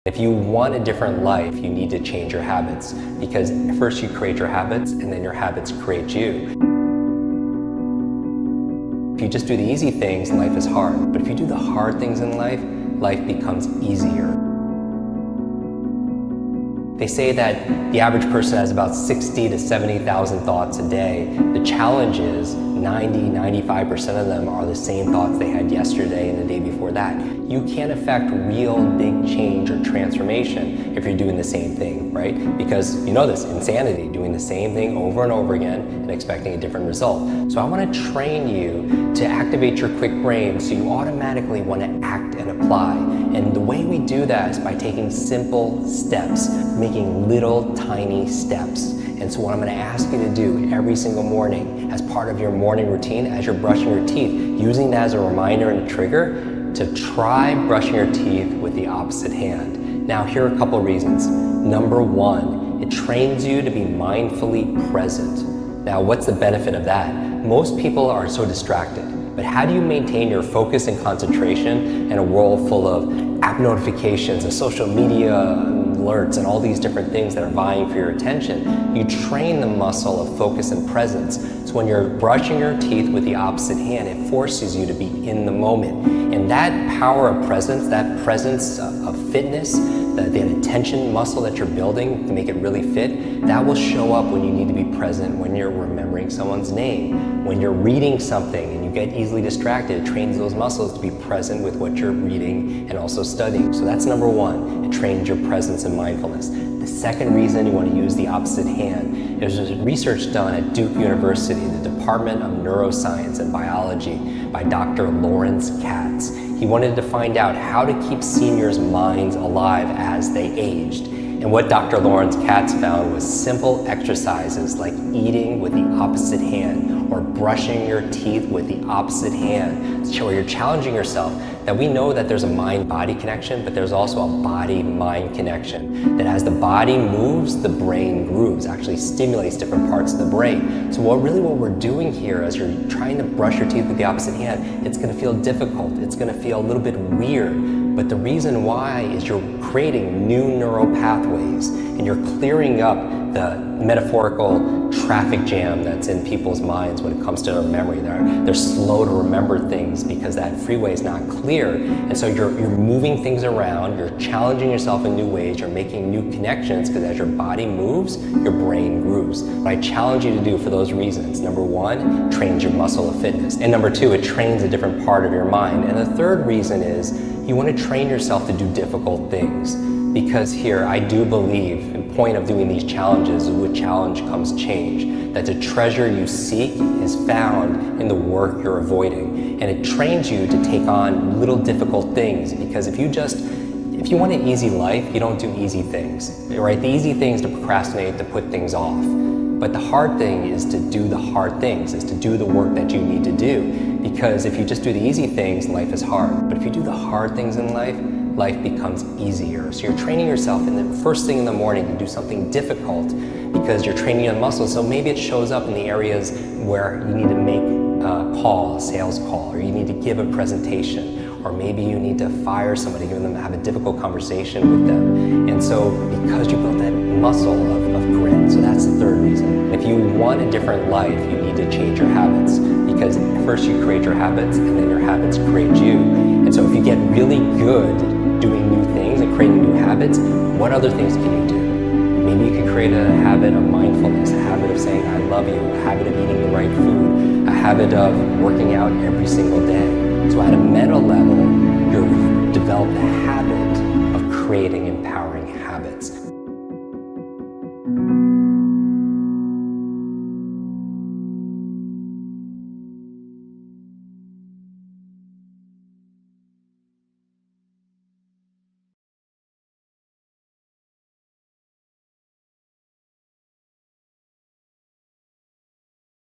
If you want a different life, you need to change your habits, because first you create your habits and then your habits create you. If you just do the easy things, life is hard. But if you do the hard things in life, life becomes easier. They say that the average person has about 60 to 70,000 thoughts a day. The challenge is 95% of them are the same thoughts they had yesterday and the day before that. You can't affect real big change or transformation if you're doing the same thing, right? Because you know this, insanity, doing the same thing over and over again and expecting a different result. So I want to train you to activate your quick brain so you automatically want to act and apply. And the way we do that is by taking simple steps, making little tiny steps. And so what I'm going to ask you to do every single morning as part of your morning routine, as you're brushing your teeth, using that as a reminder and a trigger to try brushing your teeth with the opposite hand. Now, here are a couple of reasons. Number one, it trains you to be mindfully present. Now, what's the benefit of that? Most people are so distracted. But how do you maintain your focus and concentration in a world full of app notifications and social media alerts and all these different things that are vying for your attention? You train the muscle of focus and presence. So when you're brushing your teeth with the opposite hand, it forces you to be in the moment. And that power of presence, that presence of fitness, the attention muscle that you're building to make it really fit, that will show up when you need to be present, when you're remembering someone's name, when you're reading something and you get easily distracted. It trains those muscles to be present with what you're reading and also studying. So that's number one. It trains your presence and mindfulness. The second reason you want to use the opposite hand is there's research done at Duke University, the Department of Neuroscience and Biology, by Dr. Lawrence Katz. He wanted to find out how to keep seniors' minds alive as they aged. And what Dr. Lawrence Katz found was simple exercises like eating with the opposite hand or brushing your teeth with the opposite hand, where you're challenging yourself. That we know that there's a mind-body connection, but there's also a body-mind connection. That as the body moves, the brain grooves, actually stimulates different parts of the brain. So what we're doing here as you're trying to brush your teeth with the opposite hand, it's going to feel difficult. It's going to feel a little bit weird. But the reason why is you're creating new neural pathways and you're clearing up the metaphorical traffic jam that's in people's minds when it comes to their memory. They're slow to remember things because that freeway is not clear. And so you're moving things around, you're challenging yourself in new ways, you're making new connections, because as your body moves, your brain grooves. What I challenge you to do for those reasons: number one, trains your muscle of fitness. And number two, it trains a different part of your mind. And the third reason is you want to train yourself to do difficult things. Because here, I do believe, the point of doing these challenges is with challenge comes change. That the treasure you seek is found in the work you're avoiding. And it trains you to take on little difficult things, because if you want an easy life, you don't do easy things, right? The easy thing is to procrastinate, to put things off. But the hard thing is to do the hard things, is to do the work that you need to do. Because if you just do the easy things, life is hard. But if you do the hard things in life, life becomes easier. So you're training yourself in the first thing in the morning to do something difficult because you're training your muscles. So maybe it shows up in the areas where you need to make a sales call, or you need to give a presentation, or maybe you need to fire somebody, have a difficult conversation with them. And so because you built that muscle of grit, so that's the third reason. If you want a different life, you need to change your habits, because first you create your habits and then your habits create you. And so if you get really good doing new things and creating new habits, what other things can you do? Maybe you could create a habit of mindfulness, a habit of saying I love you, a habit of eating the right food, a habit of working out every single day. So at a meta level, you've developed a habit of creating